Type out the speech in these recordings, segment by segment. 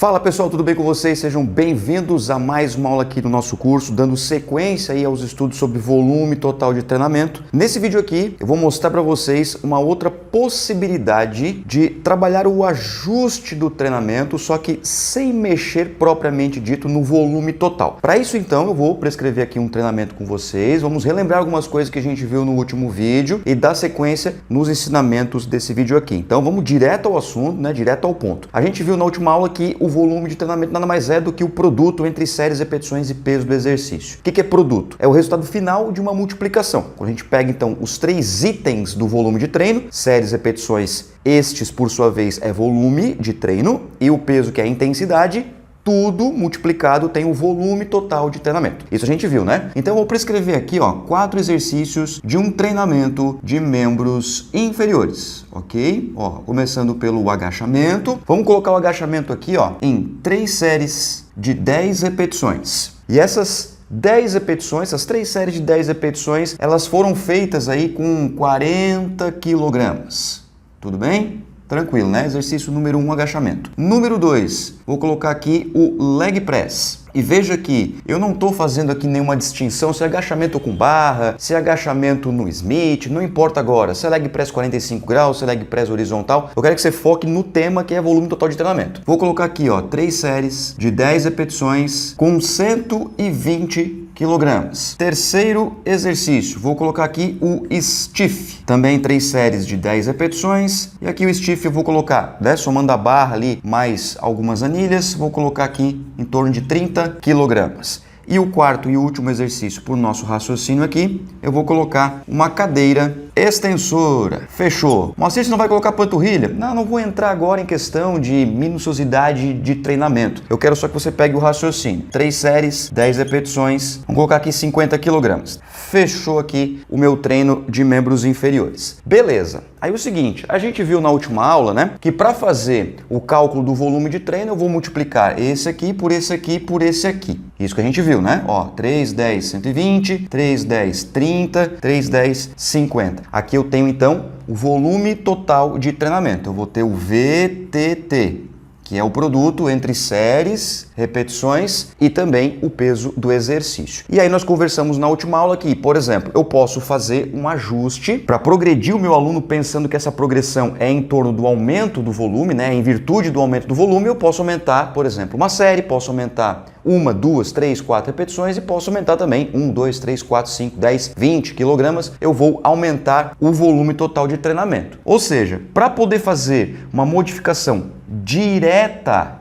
Fala pessoal, tudo bem com vocês? Sejam bem-vindos a mais uma aula aqui do nosso curso, dando sequência aí aos estudos sobre volume total de treinamento. Nesse vídeo aqui, eu vou mostrar para vocês uma outra possibilidade de trabalhar o ajuste do treinamento, só que sem mexer propriamente dito no volume total. Para isso, então, eu vou prescrever aqui um treinamento com vocês, vamos relembrar algumas coisas que a gente viu no último vídeo e dar sequência nos ensinamentos desse vídeo aqui. Então, vamos direto ao assunto, né? Direto ao ponto. A gente viu na última aula que o volume de treinamento nada mais é do que o produto entre séries, repetições e peso do exercício. O que é produto? É o resultado final de uma multiplicação. Quando a gente pega então os três itens do volume de treino, séries, repetições, estes por sua vez é volume de treino, e o peso que é a intensidade, tudo multiplicado tem o volume total de treinamento. Isso a gente viu, né? Então eu vou prescrever aqui, 4 exercícios de um treinamento de membros inferiores, ok? Começando pelo agachamento. Vamos colocar o agachamento aqui, em 3 séries de 10 repetições. E essas 10 repetições, essas 3 séries de 10 repetições, elas foram feitas aí com 40 quilogramas. Tudo bem? Tranquilo, né? Exercício número 1, agachamento. Número 2, vou colocar aqui o leg press. E veja que eu não estou fazendo aqui nenhuma distinção se é agachamento com barra, se é agachamento no Smith, não importa agora. Se é leg press 45 graus, se é leg press horizontal. Eu quero que você foque no tema que é volume total de treinamento. Vou colocar aqui, 3 séries de 10 repetições com 120 quilogramas. Terceiro exercício, vou colocar aqui o stiff. Também 3 séries de 10 repetições. E aqui o stiff eu vou colocar, somando a barra ali, mais algumas anilhas, vou colocar aqui em torno de 30 quilogramas. E o quarto e último exercício, por nosso raciocínio aqui, eu vou colocar uma cadeira extensora. Fechou. Moacir, você não vai colocar panturrilha? Não vou entrar agora em questão de minuciosidade de treinamento. Eu quero só que você pegue o raciocínio. 3 séries, 10 repetições. Vamos colocar aqui 50 quilogramas. Fechou aqui o meu treino de membros inferiores. Beleza. Aí o seguinte, a gente viu na última aula, né, que para fazer o cálculo do volume de treino, eu vou multiplicar esse aqui por esse aqui por esse aqui. Isso que a gente viu, né? 3, 10, 120, 3, 10, 30, 3, 10, 50. Aqui eu tenho, então, o volume total de treinamento. Eu vou ter o VTT, que é o produto entre séries, repetições e também o peso do exercício. E aí nós conversamos na última aula que, por exemplo, eu posso fazer um ajuste para progredir o meu aluno pensando que essa progressão é em torno do aumento do volume, né? Em virtude do aumento do volume, eu posso aumentar, por exemplo, uma série, posso aumentar 1, 2, 3, 4 repetições e posso aumentar também 1, 2, 3, 4, 5, 10, 20 quilogramas. Eu vou aumentar o volume total de treinamento. Ou seja, para poder fazer uma modificação direta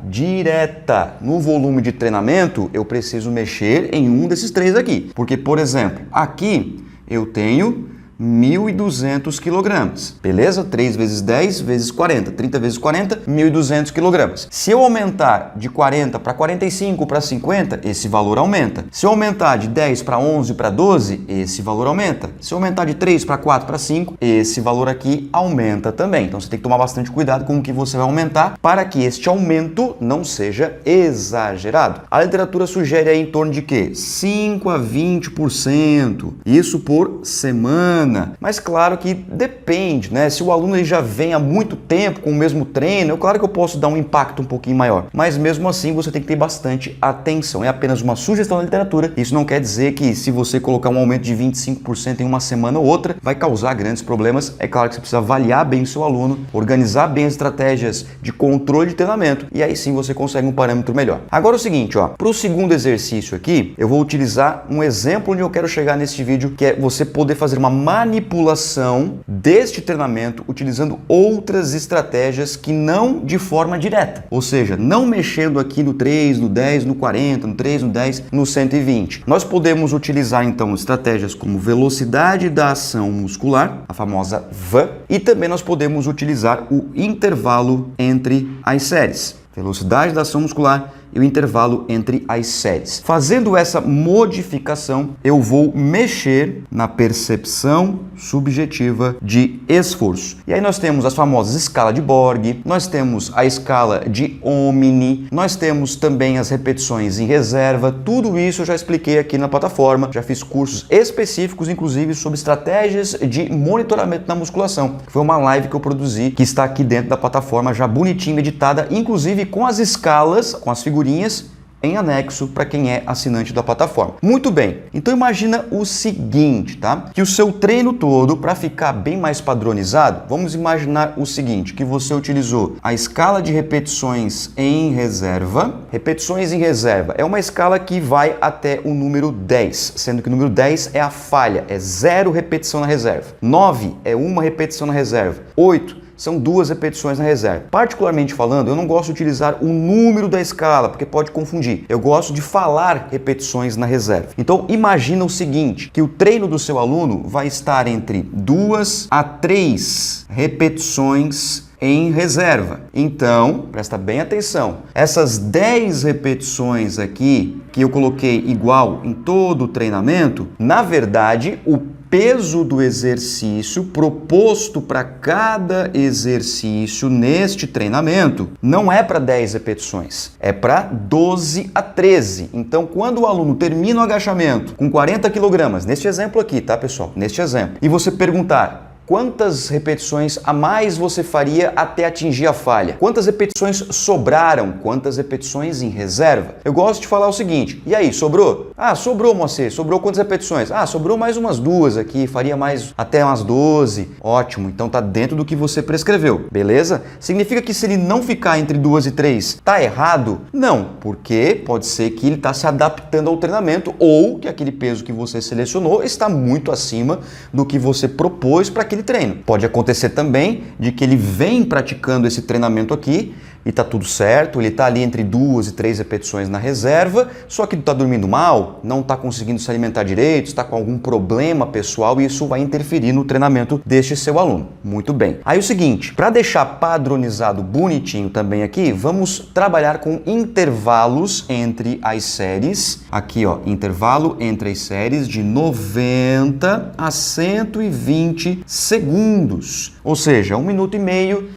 no volume de treinamento, eu preciso mexer em um desses 3 aqui. Porque, por exemplo, aqui eu tenho 1.200 quilogramas, beleza? 3 vezes 10 vezes 40, 30 vezes 40, 1.200 quilogramas. Se eu aumentar de 40 para 45 para 50, esse valor aumenta. Se eu aumentar de 10 para 11 para 12, esse valor aumenta. Se eu aumentar de 3 para 4 para 5, esse valor aqui aumenta também. Então você tem que tomar bastante cuidado com o que você vai aumentar para que este aumento não seja exagerado. A literatura sugere aí em torno de quê? 5 a 20%. Isso por semana. Mas claro que depende, né? Se o aluno ele já vem há muito tempo com o mesmo treino, claro que eu posso dar um impacto um pouquinho maior. Mas mesmo assim você tem que ter bastante atenção. É apenas uma sugestão da literatura. Isso não quer dizer que se você colocar um aumento de 25% em uma semana ou outra, vai causar grandes problemas. É claro que você precisa avaliar bem o seu aluno, organizar bem as estratégias de controle de treinamento e aí sim você consegue um parâmetro melhor. Agora é o seguinte, para o segundo exercício aqui, eu vou utilizar um exemplo onde eu quero chegar neste vídeo, que é você poder fazer uma manipulação deste treinamento utilizando outras estratégias que não de forma direta. Ou seja, não mexendo aqui no 3, no 10, no 40, no 3, no 10, no 120. Nós podemos utilizar então estratégias como velocidade da ação muscular, a famosa VAM, e também nós podemos utilizar o intervalo entre as séries. Velocidade da ação muscular, e o intervalo entre as séries. Fazendo essa modificação, eu vou mexer na percepção subjetiva de esforço. E aí nós temos as famosas escala de Borg, nós temos a escala de Omni, nós temos também as repetições em reserva. Tudo isso eu já expliquei aqui na plataforma, já fiz cursos específicos, inclusive sobre estratégias de monitoramento na musculação. Foi uma live que eu produzi, que está aqui dentro da plataforma, já bonitinho, editada, inclusive com as escalas, com as figurinhas, em anexo para quem é assinante da plataforma. Muito bem, então imagina o seguinte, tá? Que o seu treino todo, para ficar bem mais padronizado, vamos imaginar o seguinte, que você utilizou a escala de repetições em reserva. Repetições em reserva é uma escala que vai até o número 10, sendo que o número 10 é a falha, é 0 repetição na reserva. 9 é 1 repetição na reserva. 8 são 2 repetições na reserva. Particularmente falando, eu não gosto de utilizar o número da escala, porque pode confundir. Eu gosto de falar repetições na reserva. Então, imagina o seguinte, que o treino do seu aluno vai estar entre 2 a 3 repetições em reserva. Então, presta bem atenção. Essas 10 repetições aqui, que eu coloquei igual em todo o treinamento, na verdade, o peso do exercício proposto para cada exercício neste treinamento não é para 10 repetições, é para 12 a 13. Então, quando o aluno termina o agachamento com 40 kg, neste exemplo aqui, tá, pessoal? Neste exemplo, e você perguntar quantas repetições a mais você faria até atingir a falha? Quantas repetições sobraram? Quantas repetições em reserva? Eu gosto de falar o seguinte, e aí, sobrou? Ah, sobrou, Moacir. Sobrou quantas repetições? Ah, sobrou mais umas 2 aqui, faria mais até umas 12. Ótimo, então tá dentro do que você prescreveu, beleza? Significa que se ele não ficar entre 2 e 3, tá errado? Não, porque pode ser que ele está se adaptando ao treinamento ou que aquele peso que você selecionou está muito acima do que você propôs para aquele treino. Pode acontecer também de que ele vem praticando esse treinamento aqui e tá tudo certo, ele tá ali entre 2 e 3 repetições na reserva, só que tá dormindo mal, não tá conseguindo se alimentar direito, está com algum problema pessoal e isso vai interferir no treinamento deste seu aluno. Muito bem. Aí o seguinte, para deixar padronizado bonitinho também aqui, vamos trabalhar com intervalos entre as séries. Aqui, ó, intervalo entre as séries de 90 a 120 segundos, ou seja, 1,5 minuto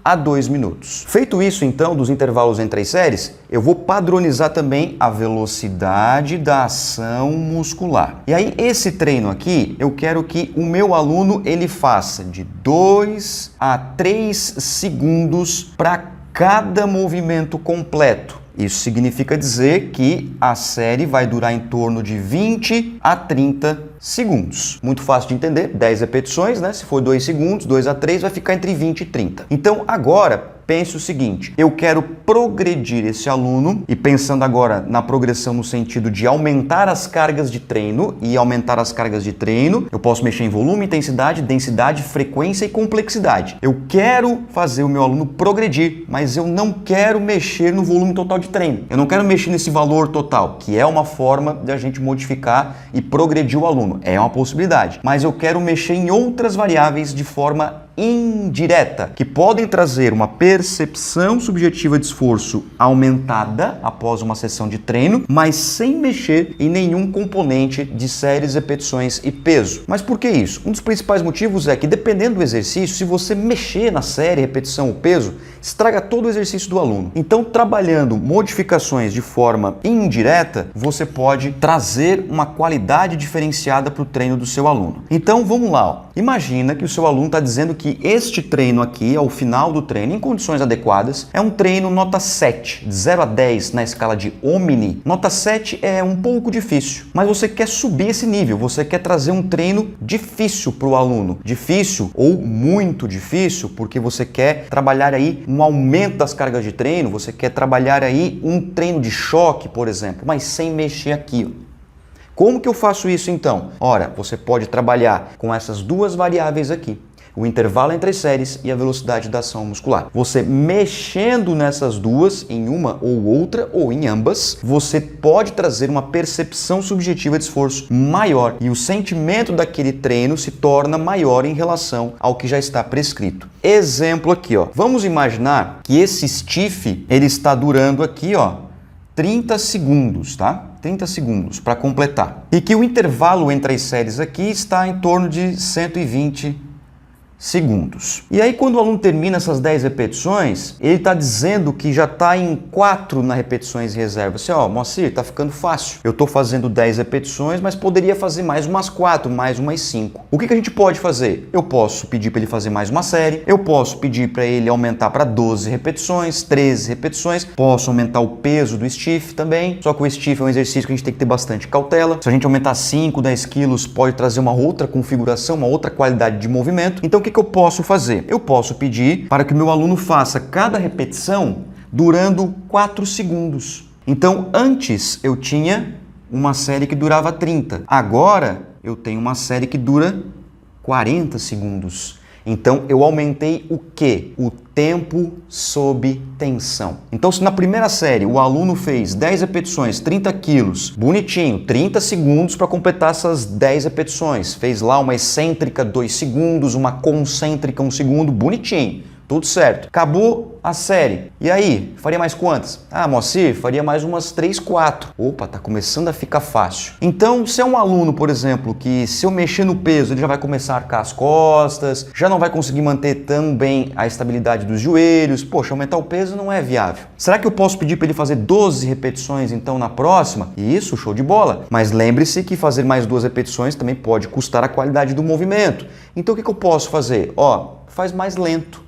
a 2 minutos. Feito isso, então, dos intervalos entre as séries, eu vou padronizar também a velocidade da ação muscular. E aí, esse treino aqui, eu quero que o meu aluno ele faça de 2 a 3 segundos para cada movimento completo. Isso significa dizer que a série vai durar em torno de 20 a 30 segundos. Muito fácil de entender, 10 repetições, né? Se for 2 segundos, 2 a 3, vai ficar entre 20 e 30. Então, agora, pense o seguinte, eu quero progredir esse aluno e pensando agora na progressão no sentido de aumentar as cargas de treino e aumentar as cargas de treino, eu posso mexer em volume, intensidade, densidade, frequência e complexidade. Eu quero fazer o meu aluno progredir, mas eu não quero mexer no volume total de treino. Eu não quero mexer nesse valor total, que é uma forma de a gente modificar e progredir o aluno. É uma possibilidade. Mas eu quero mexer em outras variáveis de forma indireta, que podem trazer uma percepção subjetiva de esforço aumentada após uma sessão de treino, mas sem mexer em nenhum componente de séries, repetições e peso. Mas por que isso? Um dos principais motivos é que, dependendo do exercício, se você mexer na série, repetição ou peso, estraga todo o exercício do aluno. Então, trabalhando modificações de forma indireta, você pode trazer uma qualidade diferenciada para o treino do seu aluno. Então, vamos lá. Ó. Imagina que o seu aluno está dizendo que este treino aqui, ao final do treino, em condições adequadas, é um treino nota 7, de 0 a 10 na escala de Omni. Nota 7 é um pouco difícil, mas você quer subir esse nível, você quer trazer um treino difícil para o aluno. Difícil ou muito difícil, porque você quer trabalhar aí um aumento das cargas de treino, você quer trabalhar aí um treino de choque, por exemplo, mas sem mexer aqui, ó. Como que eu faço isso então? Ora, você pode trabalhar com essas duas variáveis aqui. O intervalo entre as séries e a velocidade da ação muscular. Você mexendo nessas duas, em uma ou outra, ou em ambas, você pode trazer uma percepção subjetiva de esforço maior e o sentimento daquele treino se torna maior em relação ao que já está prescrito. Exemplo aqui, ó. Vamos imaginar que esse stiff, ele está durando aqui, ó, 30 segundos, tá? 30 segundos para completar. E que o intervalo entre as séries aqui está em torno de 120 segundos. E aí quando o aluno termina essas 10 repetições, ele está dizendo que já está em 4 na repetições em reserva. Assim, ó, Moacir, tá ficando fácil. Eu estou fazendo 10 repetições, mas poderia fazer mais umas 4, mais umas 5. O que a gente pode fazer? Eu posso pedir para ele fazer mais uma série, eu posso pedir para ele aumentar para 12 repetições, 13 repetições, posso aumentar o peso do stiff também, só que o stiff é um exercício que a gente tem que ter bastante cautela. Se a gente aumentar 5, 10 quilos, pode trazer uma outra configuração, uma outra qualidade de movimento. Então o que eu posso fazer? Eu posso pedir para que o meu aluno faça cada repetição durando 4 segundos. Então, antes eu tinha uma série que durava 30. Agora eu tenho uma série que dura 40 segundos. Então, eu aumentei o quê? O tempo sob tensão. Então, se na primeira série o aluno fez 10 repetições, 30 quilos, bonitinho, 30 segundos para completar essas 10 repetições. Fez lá uma excêntrica 2 segundos, uma concêntrica 1 segundo, bonitinho. Tudo certo. Acabou a série. E aí? Faria mais quantas? Ah, Moacir, faria mais umas 3, 4. Opa, tá começando a ficar fácil. Então, se é um aluno, por exemplo, que se eu mexer no peso, ele já vai começar a arcar as costas, já não vai conseguir manter tão bem a estabilidade dos joelhos, poxa, aumentar o peso não é viável. Será que eu posso pedir para ele fazer 12 repetições, então, na próxima? Isso, show de bola. Mas lembre-se que fazer mais 2 repetições também pode custar a qualidade do movimento. Então, o que eu posso fazer? Ó, faz mais lento.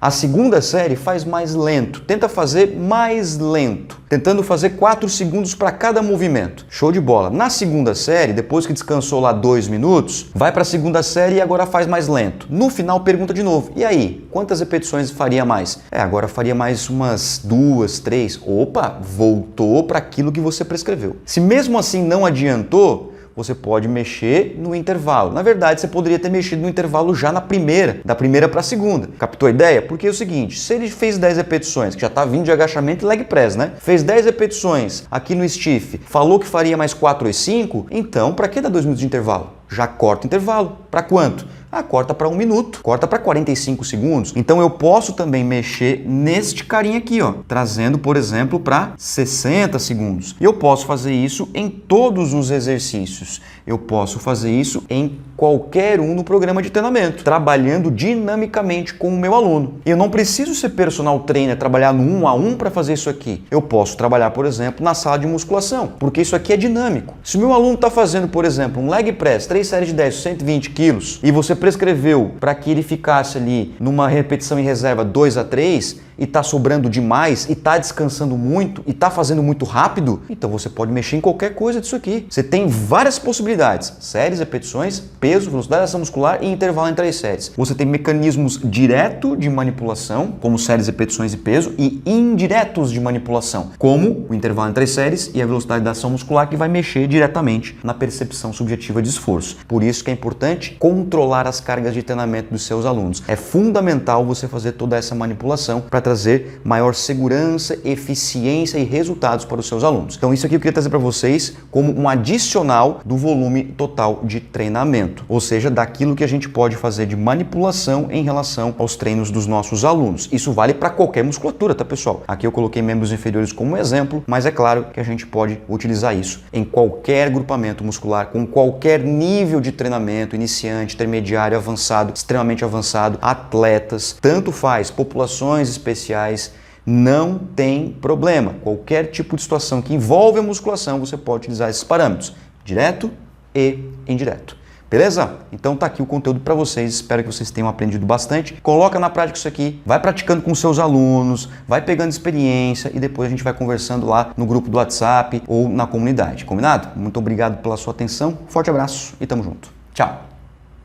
A segunda série faz mais lento, tenta fazer mais lento, tentando fazer 4 segundos para cada movimento. Show de bola. Na segunda série, depois que descansou lá 2 minutos, vai para a segunda série e agora faz mais lento. No final pergunta de novo, e aí, quantas repetições faria mais? Agora faria mais umas 2, 3. Opa, voltou para aquilo que você prescreveu. Se mesmo assim não adiantou, você pode mexer no intervalo. Na verdade, você poderia ter mexido no intervalo já na primeira, da primeira para a segunda. Captou a ideia? Porque é o seguinte, se ele fez 10 repetições, que já está vindo de agachamento e leg press, né? Fez 10 repetições aqui no stiff, falou que faria mais 4 ou 5, então para que dar 2 minutos de intervalo? Já corta o intervalo. Para quanto? Corta para 1 minuto, corta para 45 segundos. Então eu posso também mexer neste carinha aqui, ó, trazendo, por exemplo, para 60 segundos. E eu posso fazer isso em todos os exercícios. Eu posso fazer isso em qualquer um no programa de treinamento, trabalhando dinamicamente com o meu aluno. E eu não preciso ser personal trainer, trabalhar no 1 a 1 para fazer isso aqui. Eu posso trabalhar, por exemplo, na sala de musculação, porque isso aqui é dinâmico. Se o meu aluno está fazendo, por exemplo, um leg press, 3 séries de 10, 120 quilos, e você prescreveu para que ele ficasse ali numa repetição em reserva 2 a 3 e está sobrando demais e está descansando muito e está fazendo muito rápido, então você pode mexer em qualquer coisa disso aqui. Você tem várias possibilidades, séries, repetições, peso, velocidade de ação muscular e intervalo entre as séries. Você tem mecanismos direto de manipulação, como séries, repetições e peso, e indiretos de manipulação, como o intervalo entre as séries e a velocidade da ação muscular, que vai mexer diretamente na percepção subjetiva de esforço. Por isso que é importante controlar as cargas de treinamento dos seus alunos. É fundamental você fazer toda essa manipulação para trazer maior segurança, eficiência e resultados para os seus alunos. Então isso aqui eu queria trazer para vocês como um adicional do volume total de treinamento, ou seja, daquilo que a gente pode fazer de manipulação em relação aos treinos dos nossos alunos. Isso vale para qualquer musculatura, tá, pessoal? Aqui eu coloquei membros inferiores como exemplo, mas é claro que a gente pode utilizar isso em qualquer grupamento muscular, com qualquer nível de treinamento, iniciante, intermediário, avançado, extremamente avançado, atletas, tanto faz, populações especiais, não tem problema. Qualquer tipo de situação que envolve a musculação, você pode utilizar esses parâmetros, direto e indireto. Beleza? Então tá aqui o conteúdo para vocês, espero que vocês tenham aprendido bastante. Coloca na prática isso aqui, vai praticando com seus alunos, vai pegando experiência e depois a gente vai conversando lá no grupo do WhatsApp ou na comunidade, combinado? Muito obrigado pela sua atenção, forte abraço e tamo junto. Tchau!